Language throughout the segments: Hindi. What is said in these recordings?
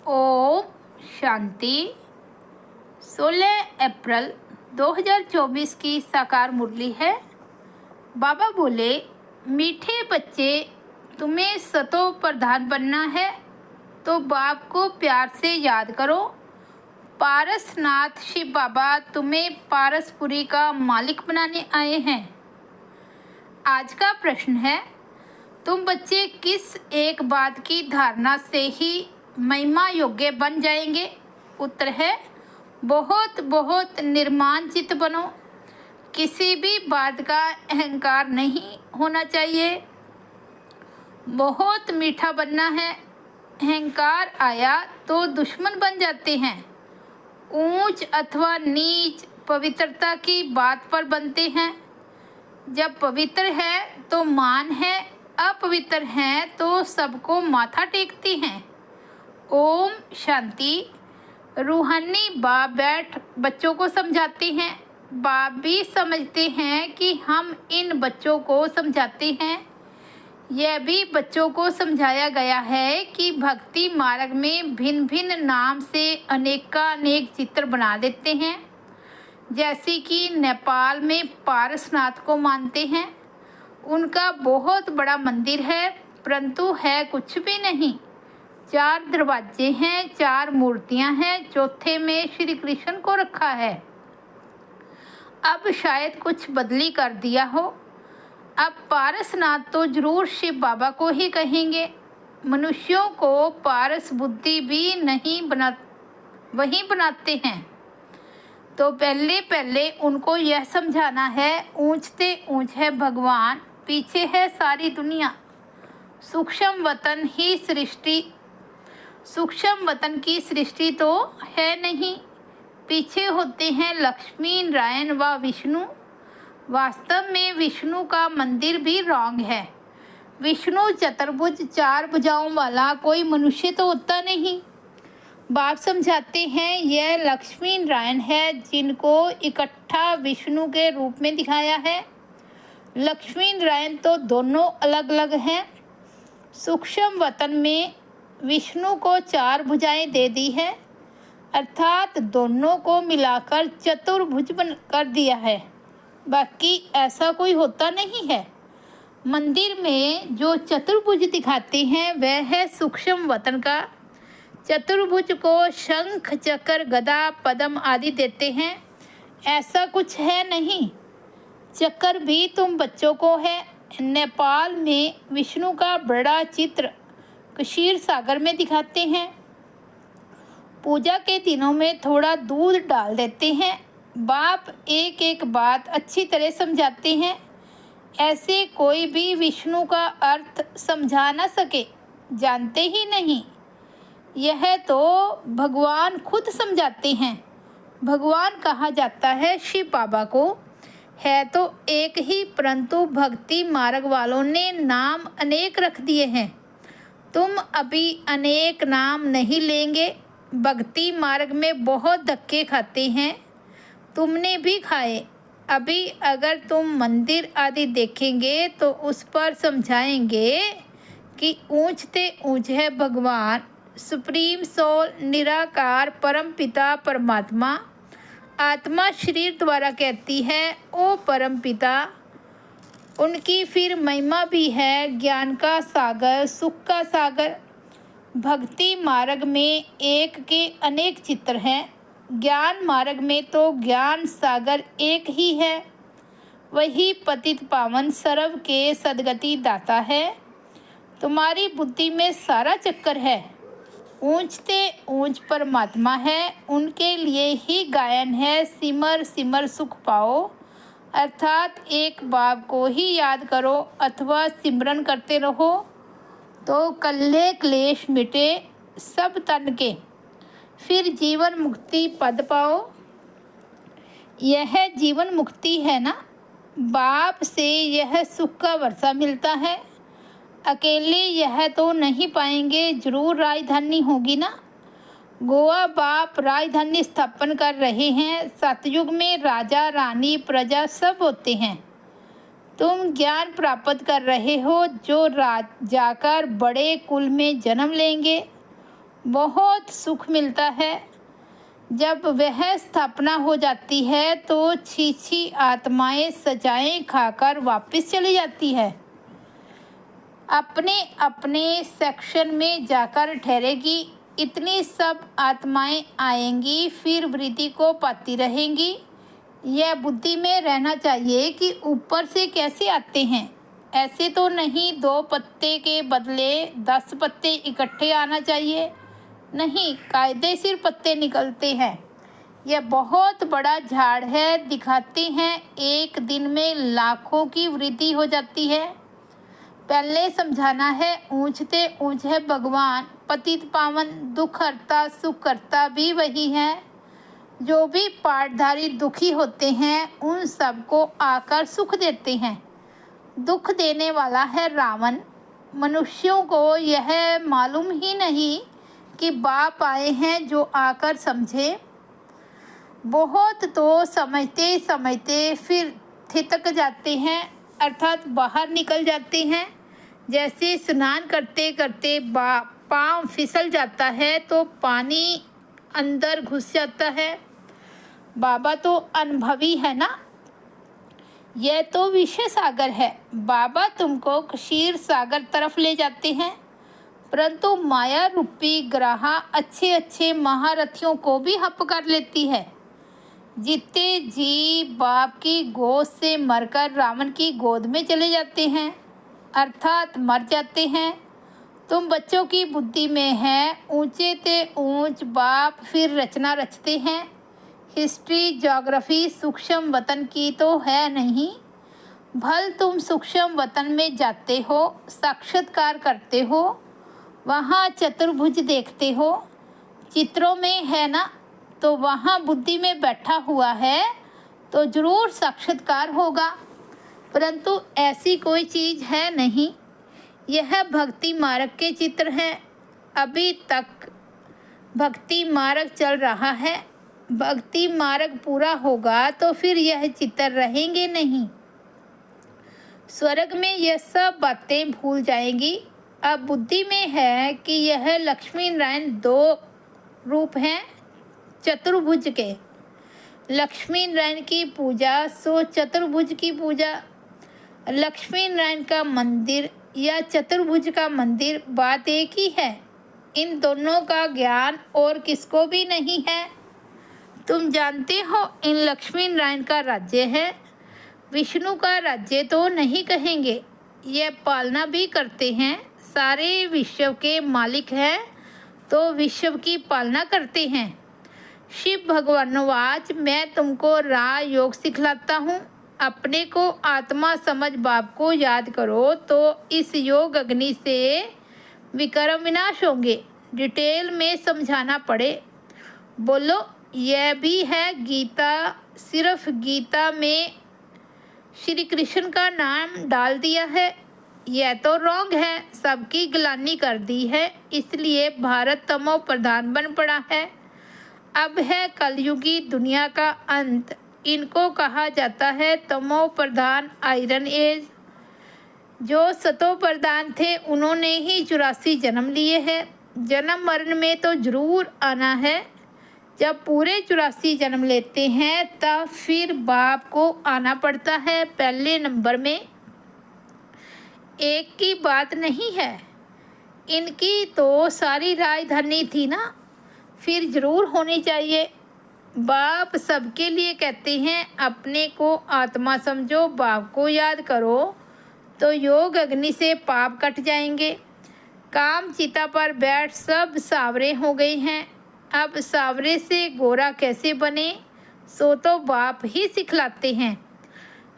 ओम शांति। 16 अप्रैल 2024 की साकार मुरली है। बाबा बोले, मीठे बच्चे, तुम्हें सतो प्रधान बनना है तो बाप को प्यार से याद करो। पारसनाथ शिव बाबा तुम्हें पारसपुरी का मालिक बनाने आए हैं। आज का प्रश्न है, तुम बच्चे किस एक बात की धारणा से ही महिमा योग्य बन जाएंगे? उत्तर है, बहुत बहुत निर्माण चित्त बनो। किसी भी बात का अहंकार नहीं होना चाहिए। बहुत मीठा बनना है। अहंकार आया तो दुश्मन बन जाते हैं। ऊंच अथवा नीच पवित्रता की बात पर बनते हैं। जब पवित्र है तो मान है, अपवित्र है तो सबको माथा टेकती हैं। ओम शांति। रूहानी बाप बैठ बच्चों को समझाते हैं। बाप भी समझते हैं कि हम इन बच्चों को समझाते हैं। यह भी बच्चों को समझाया गया है कि भक्ति मार्ग में भिन्न भिन्न नाम से अनेकानेक चित्र बना देते हैं। जैसे कि नेपाल में पारसनाथ को मानते हैं। उनका बहुत बड़ा मंदिर है, परंतु है कुछ भी नहीं। 4 दरवाजे हैं, 4 मूर्तियां हैं, चौथे में श्री कृष्ण को रखा है। अब शायद कुछ बदली कर दिया हो। अब पारसनाथ तो जरूर शिव बाबा को ही कहेंगे। मनुष्यों को पारस बुद्धि भी नहीं वही बनाते हैं। तो पहले उनको यह समझाना है, ऊंचते ऊंच है भगवान, पीछे है सारी दुनिया। सूक्ष्म वतन की सृष्टि तो है नहीं। पीछे होते हैं लक्ष्मी नारायण व विष्णु। वास्तव में विष्णु का मंदिर भी रॉन्ग है। विष्णु चतुर्भुज 4 भुजाओं वाला कोई मनुष्य तो होता नहीं। बाप समझाते हैं यह लक्ष्मी नारायण है जिनको इकट्ठा विष्णु के रूप में दिखाया है। लक्ष्मी नारायण तो दोनों अलग अलग हैं। सूक्ष्म वतन में विष्णु को 4 भुजाएं दे दी है, अर्थात दोनों को मिलाकर चतुर्भुज कर दिया है। बाकी ऐसा कोई होता नहीं है। मंदिर में जो चतुर्भुज दिखाते हैं वह है सूक्ष्म वतन का। चतुर्भुज को शंख चक्र गदा पद्म आदि देते हैं। ऐसा कुछ है नहीं। चक्र भी तुम बच्चों को है। नेपाल में विष्णु का बड़ा चित्र क्षीर सागर में दिखाते हैं। पूजा के दिनों में थोड़ा दूध डाल देते हैं। बाप एक एक बात अच्छी तरह समझाते हैं। ऐसे कोई भी विष्णु का अर्थ समझा न सके, जानते ही नहीं। यह तो भगवान खुद समझाते हैं। भगवान कहा जाता है शिव बाबा को, है तो एक ही, परंतु भक्ति मार्ग वालों ने नाम अनेक रख दिए हैं। तुम अभी अनेक नाम नहीं लेंगे। भक्ति मार्ग में बहुत धक्के खाते हैं, तुमने भी खाए। अभी अगर तुम मंदिर आदि देखेंगे तो उस पर समझाएंगे कि ऊंचते ऊंच है भगवान, सुप्रीम सोल, निराकार परम पिता परमात्मा। आत्मा शरीर द्वारा कहती है, ओ परम पिता। उनकी फिर महिमा भी है, ज्ञान का सागर, सुख का सागर। भक्ति मार्ग में एक के अनेक चित्र हैं। ज्ञान मार्ग में तो ज्ञान सागर एक ही है। वही पतित पावन सर्व के सदगति दाता है। तुम्हारी बुद्धि में सारा चक्कर है। ऊंचते ऊंच परमात्मा है, उनके लिए ही गायन है, सिमर सिमर सुख पाओ। अर्थात एक बाप को ही याद करो अथवा सिमरन करते रहो तो कल्ले क्लेश मिटे सब तन के, फिर जीवन मुक्ति पद पाओ। यह जीवन मुक्ति है ना। बाप से यह सुख का वर्षा मिलता है। अकेले यह तो नहीं पाएंगे, जरूर राजधानी होगी ना। गोवा बाप राजधानी स्थापन कर रहे हैं। सतयुग में राजा रानी प्रजा सब होते हैं। तुम ज्ञान प्राप्त कर रहे हो जो जाकर बड़े कुल में जन्म लेंगे। बहुत सुख मिलता है। जब वह स्थापना हो जाती है तो छी आत्माएं सजाएं खाकर वापस चली जाती है, अपने अपने सेक्शन में जाकर ठहरेगी। इतनी सब आत्माएं आएंगी, फिर वृद्धि को पाती रहेंगी। यह बुद्धि में रहना चाहिए कि ऊपर से कैसे आते हैं। ऐसे तो नहीं 2 पत्ते के बदले 10 पत्ते इकट्ठे आना चाहिए। नहीं, कायदे सिर पत्ते निकलते हैं। यह बहुत बड़ा झाड़ है, दिखाते हैं एक दिन में लाखों की वृद्धि हो जाती है। पहले समझाना है, ऊंचते ऊंच है भगवान, पतित पावन, दुख हरता सुख करता भी वही है। जो भी पाठधारी दुखी होते हैं उन सबको आकर सुख देते हैं। दुख देने वाला है रावण। मनुष्यों को यह मालूम ही नहीं कि बाप आए हैं जो आकर समझे। बहुत तो समझते समझते फिर थितक जाते हैं, अर्थात बाहर निकल जाते हैं। जैसे स्नान करते करते पाँव फिसल जाता है तो पानी अंदर घुस जाता है। बाबा तो अनुभवी है ना। यह तो विषय सागर है। बाबा तुमको क्षीर सागर तरफ ले जाते हैं, परंतु माया रूपी ग्राहा अच्छे अच्छे महारथियों को भी हप कर लेती है। जीते जी बाप की गोद से मरकर रावण की गोद में चले जाते हैं, अर्थात मर जाते हैं। तुम बच्चों की बुद्धि में है, ऊंचे ते ऊंच बाप फिर रचना रचते हैं। हिस्ट्री ज्योग्राफी सूक्ष्म वतन की तो है नहीं। भल तुम सूक्ष्म वतन में जाते हो, साक्षात्कार करते हो, वहाँ चतुर्भुज देखते हो। चित्रों में है ना, तो वहाँ बुद्धि में बैठा हुआ है तो जरूर साक्षात्कार होगा, परंतु ऐसी कोई चीज़ है नहीं। यह भक्ति मार्ग के चित्र हैं। अभी तक भक्ति मार्ग चल रहा है। भक्ति मार्ग पूरा होगा तो फिर यह चित्र रहेंगे नहीं। स्वर्ग में यह सब बातें भूल जाएंगी। अब बुद्धि में है कि यह लक्ष्मी नारायण 2 रूप हैं चतुर्भुज के। लक्ष्मी नारायण की पूजा सो चतुर्भुज की पूजा। लक्ष्मी नारायण का मंदिर या चतुर्भुज का मंदिर बात एक ही है। इन दोनों का ज्ञान और किसको भी नहीं है। तुम जानते हो इन लक्ष्मी नारायण का राज्य है, विष्णु का राज्य तो नहीं कहेंगे। यह पालना भी करते हैं, सारे विश्व के मालिक हैं तो विश्व की पालना करते हैं। शिव भगवानवाच, मैं तुमको राह योग सिखलाता हूँ। अपने को आत्मा समझ बाप को याद करो तो इस योग अग्नि से विक्रम विनाश होंगे। डिटेल में समझाना पड़े। बोलो, यह भी है गीता, सिर्फ गीता में श्री कृष्ण का नाम डाल दिया है। यह तो रॉन्ग है, सबकी गिलानी कर दी है, इसलिए भारत तमो प्रधान बन पड़ा है। अब है कलयुगी दुनिया का अंत। इनको कहा जाता है तमो प्रधान आयरन एज। जो सतो प्रधान थे उन्होंने ही 84 जन्म लिए हैं। जन्म मरण में तो जरूर आना है। जब पूरे 84 जन्म लेते हैं तब फिर बाप को आना पड़ता है पहले नंबर में। एक की बात नहीं है, इनकी तो सारी राजधानी थी ना, फिर जरूर होनी चाहिए। बाप सबके लिए कहते हैं अपने को आत्मा समझो, बाप को याद करो तो योग अग्नि से पाप कट जाएंगे। काम चिता पर बैठ सब सावरे हो गए हैं। अब सावरे से गोरा कैसे बने सो तो बाप ही सिखलाते हैं।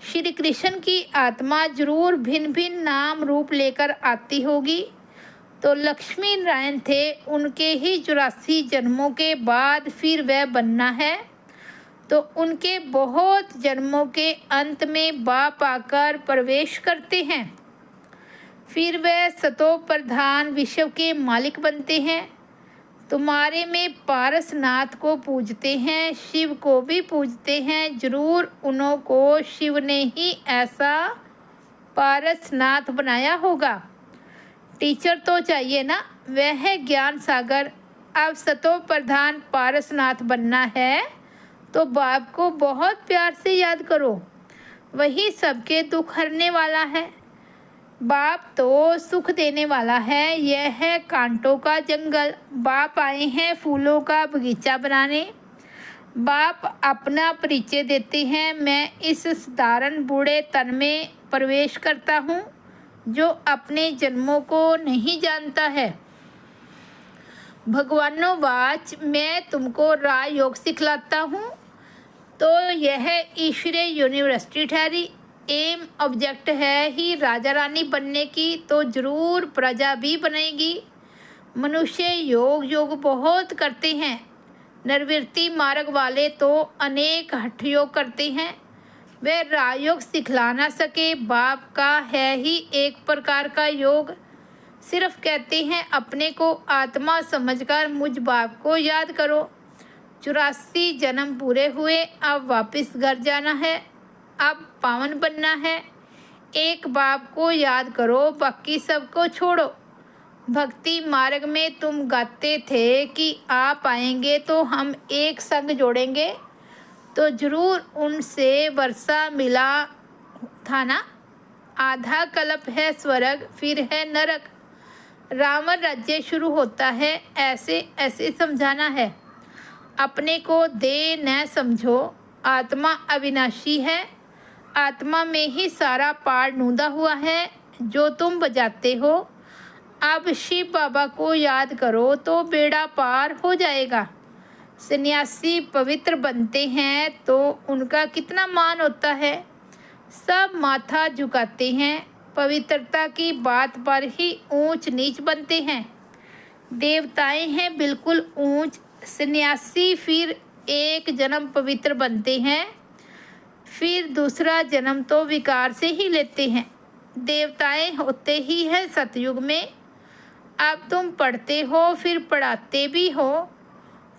श्री कृष्ण की आत्मा जरूर भिन्न भिन्न नाम रूप लेकर आती होगी। तो लक्ष्मी नारायण थे, उनके ही 84 जन्मों के बाद फिर वह बनना है। तो उनके बहुत जन्मों के अंत में बाप आकर प्रवेश करते हैं। फिर वह सतो प्रधान विश्व के मालिक बनते हैं। तुम्हारे में पारसनाथ को पूजते हैं, शिव को भी पूजते हैं। जरूर उन्हों को शिव ने ही ऐसा पारसनाथ बनाया होगा। टीचर तो चाहिए ना, वह है ज्ञान सागर। अब सतो प्रधान पारसनाथ बनना है तो बाप को बहुत प्यार से याद करो, वही सबके दुख हरने वाला है। बाप तो सुख देने वाला है, यह है कांटों का जंगल। बाप आए हैं फूलों का बगीचा बनाने। बाप अपना परिचय देते हैं, मैं इस साधारण बूढ़े तन में प्रवेश करता हूँ जो अपने जन्मों को नहीं जानता है। भगवानोवाच, मैं तुमको राजयोग सिखलाता हूँ। तो यह ईश्वरीय यूनिवर्सिटी ठहरी। एम ऑब्जेक्ट है ही राजा रानी बनने की, तो जरूर प्रजा भी बनेगी। मनुष्य योग बहुत करते हैं, निर्वृत्ति मार्ग वाले तो अनेक हठ योग करते हैं। वे राजयोग सिखला ना सके। बाप का है ही एक प्रकार का योग। सिर्फ कहते हैं अपने को आत्मा समझकर मुझ बाप को याद करो। 84 जन्म पूरे हुए, अब वापस घर जाना है, अब पावन बनना है। एक बाप को याद करो, बाकी सबको छोड़ो। भक्ति मार्ग में तुम गाते थे कि आप आएंगे तो हम एक संग जोड़ेंगे, तो जरूर उनसे वर्षा मिला था ना। आधा कल्प है स्वर्ग, फिर है नरक। रावण राज्य शुरू होता है, ऐसे ऐसे समझाना है। अपने को दे न समझो, आत्मा अविनाशी है। आत्मा में ही सारा पार नूंदा हुआ है जो तुम बजाते हो। अब शिव बाबा को याद करो तो बेड़ा पार हो जाएगा। सन्यासी पवित्र बनते हैं तो उनका कितना मान होता है, सब माथा झुकाते हैं। पवित्रता की बात पर ही ऊंच नीच बनते हैं। देवताएं हैं बिल्कुल ऊंच, सन्यासी फिर एक जन्म पवित्र बनते हैं, फिर दूसरा जन्म तो विकार से ही लेते हैं। देवताएं होते ही है सतयुग में। अब तुम पढ़ते हो फिर पढ़ाते भी हो।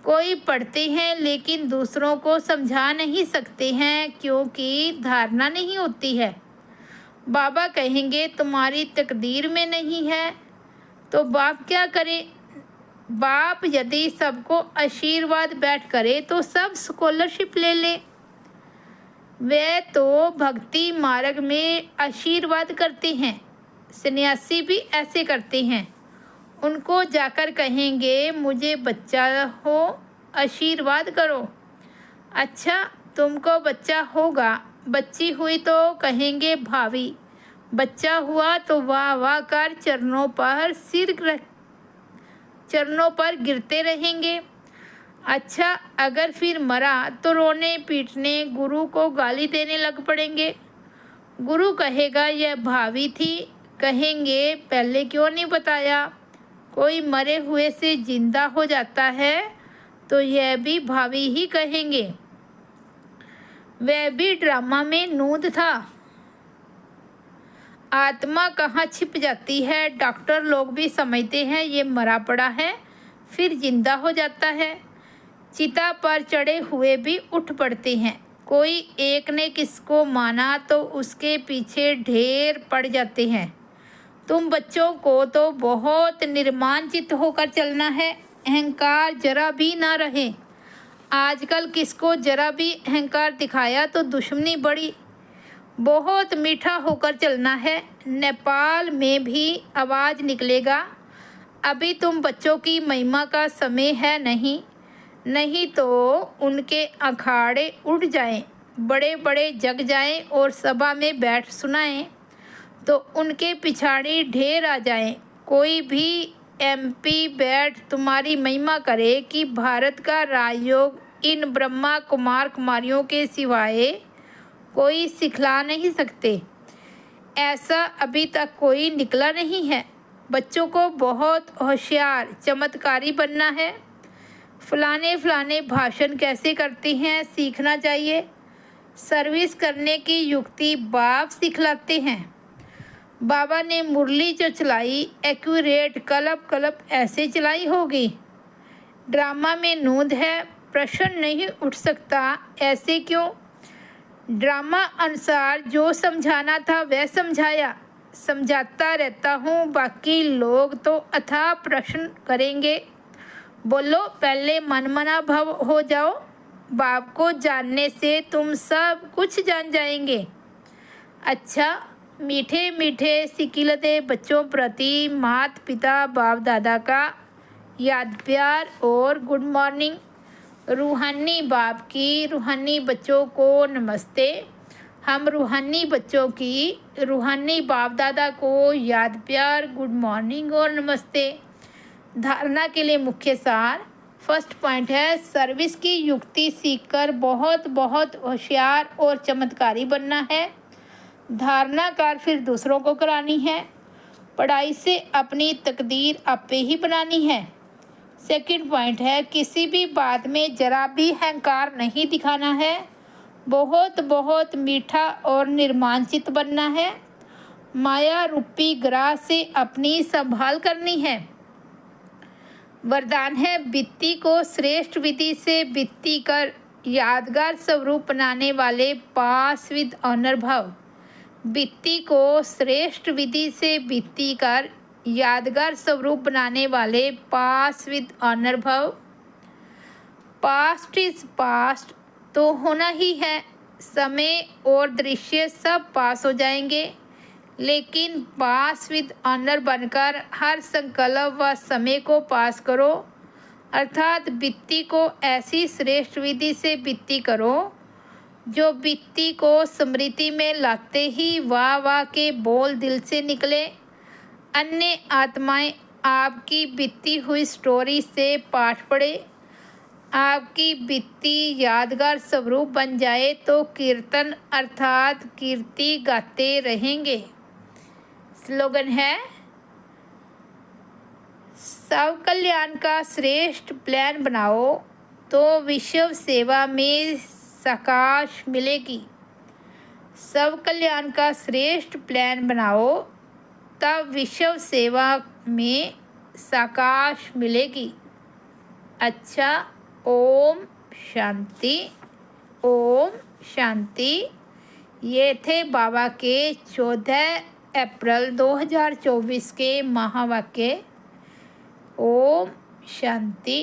कोई पढ़ते हैं लेकिन दूसरों को समझा नहीं सकते हैं क्योंकि धारणा नहीं होती है। बाबा कहेंगे तुम्हारी तकदीर में नहीं है, तो बाप क्या करे। बाप यदि सबको आशीर्वाद बैठ करे तो सब स्कॉलरशिप ले ले। वे तो भक्ति मार्ग में आशीर्वाद करते हैं, सन्यासी भी ऐसे करते हैं। उनको जाकर कहेंगे मुझे बच्चा हो, आशीर्वाद करो। अच्छा तुमको बच्चा होगा, बच्ची हुई तो कहेंगे भावी। बच्चा हुआ तो वाह वाह कर चरणों पर गिरते रहेंगे। अच्छा अगर फिर मरा तो रोने पीटने गुरु को गाली देने लग पड़ेंगे। गुरु कहेगा यह भावी थी, कहेंगे पहले क्यों नहीं बताया। कोई मरे हुए से जिंदा हो जाता है तो यह भी भावी ही कहेंगे। वह भी ड्रामा में नूंद था। आत्मा कहाँ छिप जाती है, डॉक्टर लोग भी समझते हैं ये मरा पड़ा है, फिर जिंदा हो जाता है। चिता पर चढ़े हुए भी उठ पड़ते हैं। कोई एक ने किसको माना तो उसके पीछे ढेर पड़ जाते हैं। तुम बच्चों को तो बहुत निर्मानचित होकर चलना है, अहंकार जरा भी ना रहे। आजकल किसको जरा भी अहंकार दिखाया तो दुश्मनी बढ़ी। बहुत मीठा होकर चलना है, नेपाल में भी आवाज़ निकलेगा। अभी तुम बच्चों की महिमा का समय है नहीं तो उनके अखाड़े उड़ जाएं, बड़े बड़े जग जाएं और सभा में बैठ सुनाएं तो उनके पिछाड़ी ढेर आ जाएं। कोई भी MP बैठ तुम्हारी महिमा करे कि भारत का राजयोग इन ब्रह्मा कुमार कुमारियों के सिवाय कोई सिखला नहीं सकते। ऐसा अभी तक कोई निकला नहीं है। बच्चों को बहुत होशियार चमत्कारी बनना है। फलाने भाषण कैसे करते हैं सीखना चाहिए। सर्विस करने की युक्ति बाप सिखलाते हैं। बाबा ने मुरली जो चलाई एक्यूरेट कलप कलप ऐसे चलाई होगी। ड्रामा में नूंद है, प्रश्न नहीं उठ सकता ऐसे क्यों। ड्रामा अनुसार जो समझाना था वह समझाया, समझाता रहता हूँ। बाकी लोग तो अथाह प्रश्न करेंगे, बोलो, पहले मनमना भव हो जाओ। बाप को जानने से तुम सब कुछ जान जाएंगे। अच्छा, मीठे मीठे सिकिलते बच्चों प्रति माता पिता बाप दादा का याद प्यार और गुड मॉर्निंग। रूहानी बाप की रूहानी बच्चों को नमस्ते। हम रूहानी बच्चों की रूहानी बाप दादा को याद प्यार, गुड मॉर्निंग और नमस्ते। धारणा के लिए मुख्य सार। फर्स्ट पॉइंट है, सर्विस की युक्ति सीखकर बहुत बहुत होशियार और चमत्कारी बनना है। धारणा कार फिर दूसरों को करानी है। पढ़ाई से अपनी तकदीर आपे ही बनानी है। सेकंड पॉइंट है, किसी भी बात में जरा भी अहंकार नहीं दिखाना है। बहुत बहुत मीठा और निर्मांचित बनना है। माया रूपी ग्राह से अपनी संभाल करनी है। वरदान है, वित्ती को श्रेष्ठ विधि से वित्ती कर यादगार स्वरूप बनाने वाले पास विद ऑनर भव। वित्ती को श्रेष्ठ विधि से वित्ती कर यादगार स्वरूप बनाने वाले पास विद ऑनर भव। पास्ट इज पास्ट तो होना ही है। समय और दृश्य सब पास हो जाएंगे, लेकिन पास विद ऑनर बनकर हर संकल्प व समय को पास करो। अर्थात वित्ती को ऐसी श्रेष्ठ विधि से वित्ती करो जो वित्ती को स्मृति में लाते ही वाह वाह के बोल दिल से निकले। अन्य आत्माएं आपकी बीती हुई स्टोरी से पाठ पढ़े, आपकी बीती यादगार स्वरूप बन जाए तो कीर्तन अर्थात कीर्ति गाते रहेंगे। स्लोगन है, सब कल्याण का श्रेष्ठ प्लान बनाओ तो विश्व सेवा में साकाश मिलेगी। सब कल्याण का श्रेष्ठ प्लान बनाओ तब विश्व सेवा में साकाश मिलेगी। अच्छा, ओम शांति, ओम शांति। ये थे बाबा के 14 अप्रैल 2024 के महावाक्य। ओम शांति।